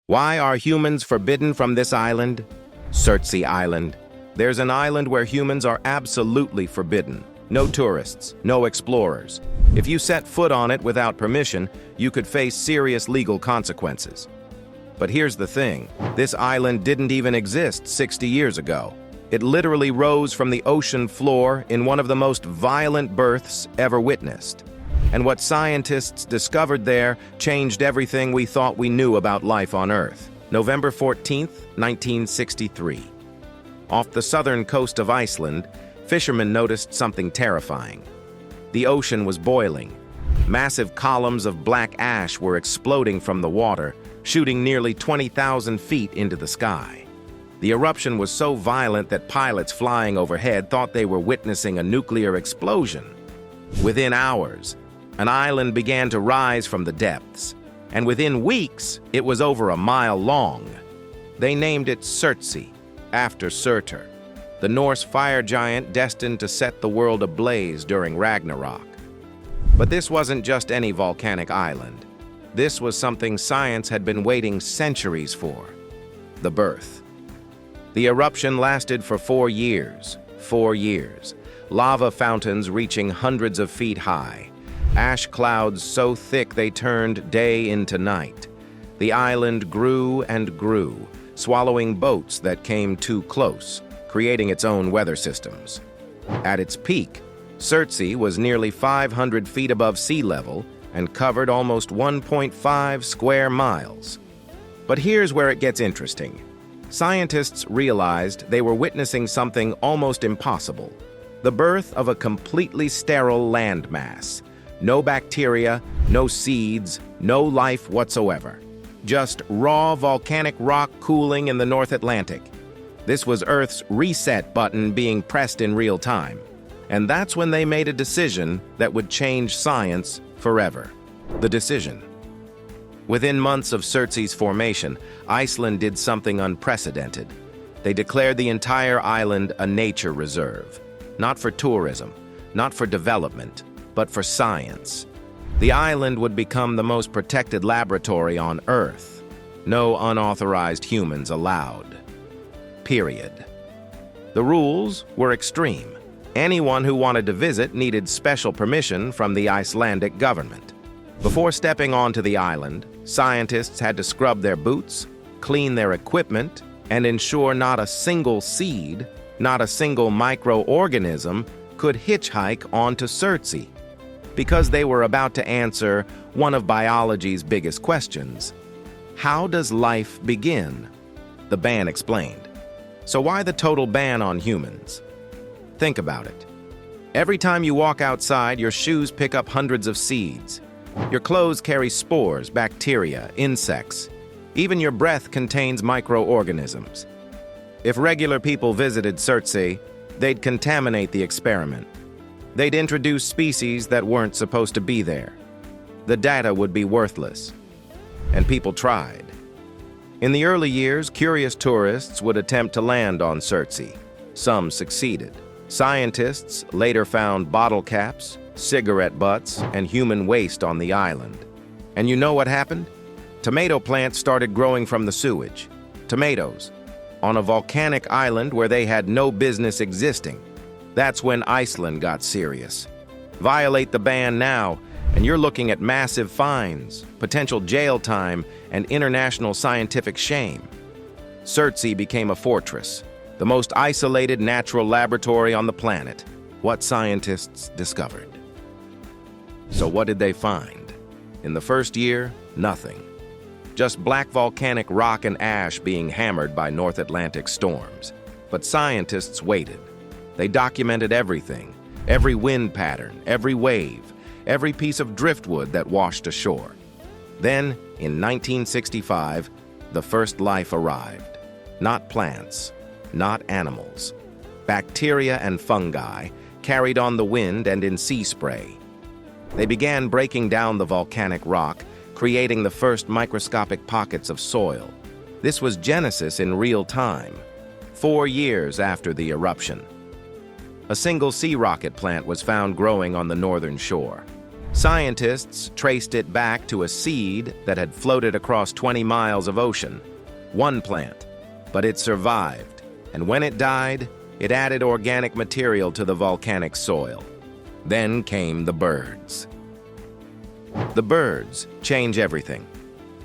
Why are humans forbidden from this island? Surtsey Island. There's an island where humans are absolutely forbidden. No tourists, no explorers. If you set foot on it without permission, you could face serious legal consequences. But here's the thing, this island didn't even exist 60 years ago. It literally rose from the ocean floor in one of the most violent births ever witnessed. And what scientists discovered there changed everything we thought we knew about life on Earth. November 14th, 1963. Off the southern coast of Iceland, fishermen noticed something terrifying. The ocean was boiling. Massive columns of black ash were exploding from the water, shooting nearly 20,000 feet into the sky. The eruption was so violent that pilots flying overhead thought they were witnessing a nuclear explosion. Within hours, an island began to rise from the depths, and within weeks, it was over a mile long. They named it Surtsey, after Surtur, the Norse fire giant destined to set the world ablaze during Ragnarok. But this wasn't just any volcanic island. This was something science had been waiting centuries for: the birth. The eruption lasted for 4 years. 4 years. Lava fountains reaching hundreds of feet high. Ash clouds so thick they turned day into night. The island grew and grew, swallowing boats that came too close, creating its own weather systems. At its peak, Surtsey was nearly 500 feet above sea level and covered almost 1.5 square miles. But here's where it gets interesting. Scientists realized they were witnessing something almost impossible: the birth of a completely sterile landmass. No bacteria, no seeds, no life whatsoever. Just raw volcanic rock cooling in the North Atlantic. This was Earth's reset button being pressed in real time. And that's when they made a decision that would change science forever. The decision. Within months of Surtsey's formation, Iceland did something unprecedented. They declared the entire island a nature reserve. Not for tourism, not for development, but for science. The island would become the most protected laboratory on Earth. No unauthorized humans allowed. Period. The rules were extreme. Anyone who wanted to visit needed special permission from the Icelandic government. Before stepping onto the island, scientists had to scrub their boots, clean their equipment, and ensure not a single seed, not a single microorganism could hitchhike onto Surtsey, because they were about to answer one of biology's biggest questions. How does life begin? The ban explained. So why the total ban on humans? Think about it. Every time you walk outside, your shoes pick up hundreds of seeds. Your clothes carry spores, bacteria, insects. Even your breath contains microorganisms. If regular people visited Surtsey, they'd contaminate the experiment. They'd introduce species that weren't supposed to be there. The data would be worthless. And people tried. In the early years, curious tourists would attempt to land on Surtsey. Some succeeded. Scientists later found bottle caps, cigarette butts, and human waste on the island. And you know what happened? Tomato plants started growing from the sewage. Tomatoes, on a volcanic island where they had no business existing. That's when Iceland got serious. Violate the ban now, and you're looking at massive fines, potential jail time, and international scientific shame. Surtsey became a fortress, the most isolated natural laboratory on the planet. What scientists discovered. So what did they find? In the first year, nothing. Just black volcanic rock and ash being hammered by North Atlantic storms. But scientists waited. They documented everything, every wind pattern, every wave, every piece of driftwood that washed ashore. Then, in 1965, the first life arrived. Not plants, not animals. Bacteria and fungi carried on the wind and in sea spray. They began breaking down the volcanic rock, creating the first microscopic pockets of soil. This was Genesis in real time, 4 years after the eruption. A single sea rocket plant was found growing on the northern shore. Scientists traced it back to a seed that had floated across 20 miles of ocean. One plant, but it survived, and when it died, it added organic material to the volcanic soil. Then came the birds. The birds change everything.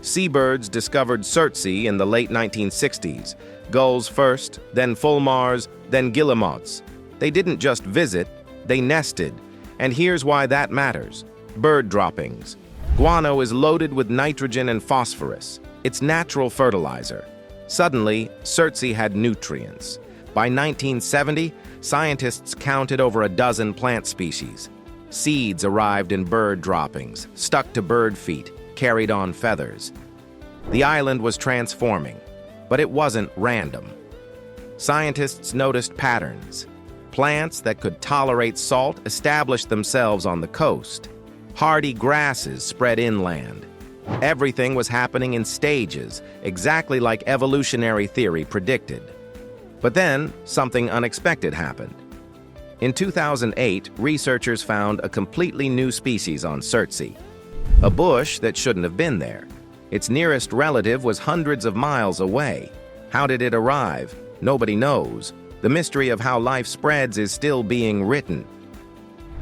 Seabirds discovered Surtsey in the late 1960s. Gulls first, then fulmars, then guillemots. They didn't just visit, they nested. And here's why that matters. Bird droppings. Guano is loaded with nitrogen and phosphorus. It's natural fertilizer. Suddenly, Surtsey had nutrients. By 1970, scientists counted over a dozen plant species. Seeds arrived in bird droppings, stuck to bird feet, carried on feathers. The island was transforming, but it wasn't random. Scientists noticed patterns. Plants that could tolerate salt established themselves on the coast. Hardy grasses spread inland. Everything was happening in stages, exactly like evolutionary theory predicted. But then, something unexpected happened. In 2008, researchers found a completely new species on Surtsey. A bush that shouldn't have been there. Its nearest relative was hundreds of miles away. How did it arrive? Nobody knows. The mystery of how life spreads is still being written.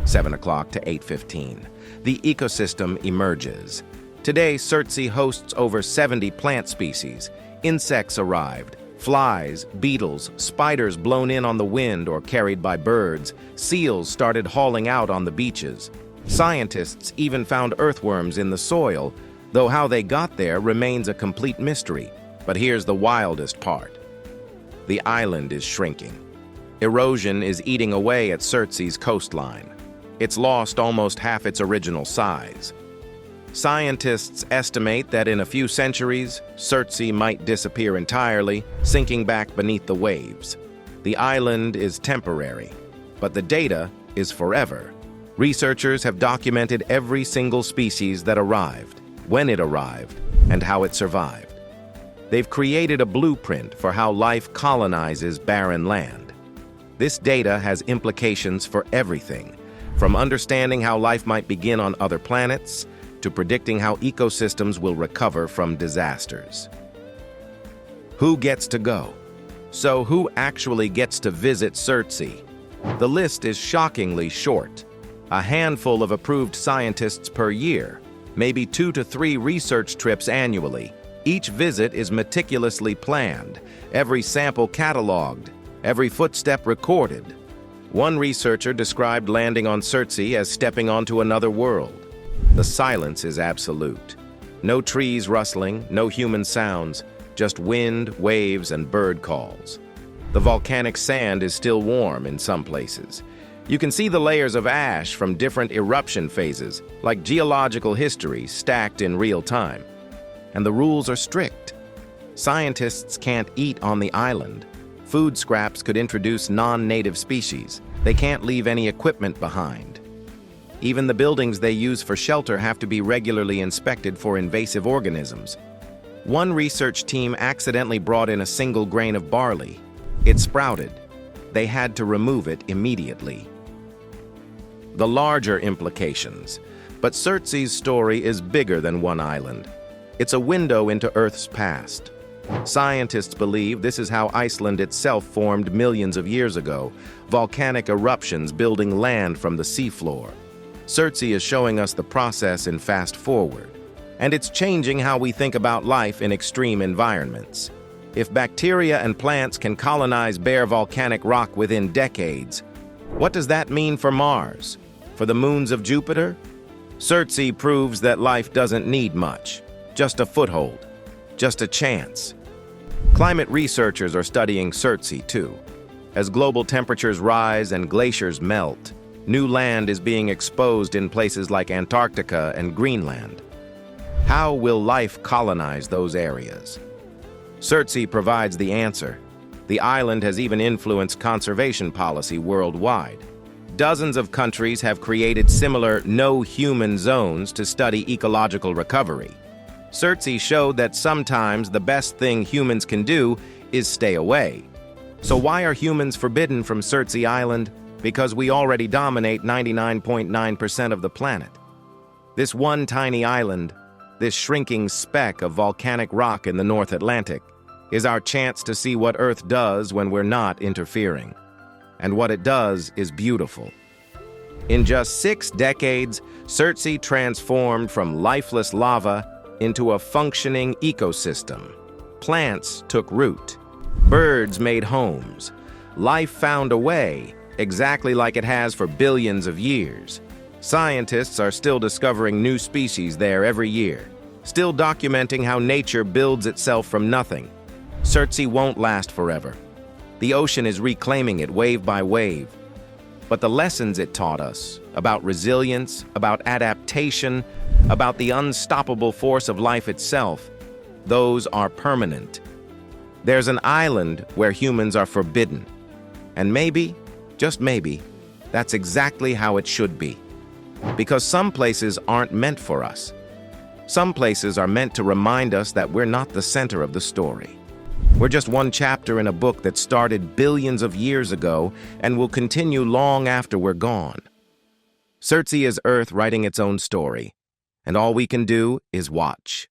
7 o'clock to 8:15. The ecosystem emerges. Today, Surtsey hosts over 70 plant species. Insects arrived. Flies, beetles, spiders blown in on the wind or carried by birds. Seals started hauling out on the beaches. Scientists even found earthworms in the soil, though how they got there remains a complete mystery. But here's the wildest part. The island is shrinking. Erosion is eating away at Surtsey's coastline. It's lost almost half its original size. Scientists estimate that in a few centuries, Surtsey might disappear entirely, sinking back beneath the waves. The island is temporary, but the data is forever. Researchers have documented every single species that arrived, when it arrived, and how it survived. They've created a blueprint for how life colonizes barren land. This data has implications for everything, from understanding how life might begin on other planets, to predicting how ecosystems will recover from disasters. Who gets to go? So who actually gets to visit Surtsey? The list is shockingly short. A handful of approved scientists per year, maybe 2 to 3 research trips annually. Each visit is meticulously planned, every sample cataloged, every footstep recorded. One researcher described landing on Surtsey as stepping onto another world. The silence is absolute. No trees rustling, no human sounds, just wind, waves, and bird calls. The volcanic sand is still warm in some places. You can see the layers of ash from different eruption phases, like geological history stacked in real time. And the rules are strict. Scientists can't eat on the island. Food scraps could introduce non-native species. They can't leave any equipment behind. Even the buildings they use for shelter have to be regularly inspected for invasive organisms. One research team accidentally brought in a single grain of barley. It sprouted. They had to remove it immediately. The larger implications. But Surtsey's story is bigger than one island. It's a window into Earth's past. Scientists believe this is how Iceland itself formed millions of years ago, volcanic eruptions building land from the seafloor. Surtsey is showing us the process in fast forward, and it's changing how we think about life in extreme environments. If bacteria and plants can colonize bare volcanic rock within decades, what does that mean for Mars? For the moons of Jupiter? Surtsey proves that life doesn't need much, just a foothold, just a chance. Climate researchers are studying Surtsey too. As global temperatures rise and glaciers melt, new land is being exposed in places like Antarctica and Greenland. How will life colonize those areas? Surtsey provides the answer. The island has even influenced conservation policy worldwide. Dozens of countries have created similar no-human zones to study ecological recovery. Surtsey showed that sometimes the best thing humans can do is stay away. So why are humans forbidden from Surtsey Island? Because we already dominate 99.9% of the planet. This one tiny island, this shrinking speck of volcanic rock in the North Atlantic, is our chance to see what Earth does when we're not interfering. And what it does is beautiful. In just 6 decades, Surtsey transformed from lifeless lava into a functioning ecosystem. Plants took root. Birds made homes. Life found a way, exactly like it has for billions of years. Scientists are still discovering new species there every year, still documenting how nature builds itself from nothing. Surtsey won't last forever. The ocean is reclaiming it wave by wave. But the lessons it taught us about resilience, about adaptation, about the unstoppable force of life itself, those are permanent. There's an island where humans are forbidden. And maybe, just maybe, that's exactly how it should be. Because some places aren't meant for us. Some places are meant to remind us that we're not the center of the story. We're just one chapter in a book that started billions of years ago and will continue long after we're gone. Surtsey is Earth writing its own story, and all we can do is watch.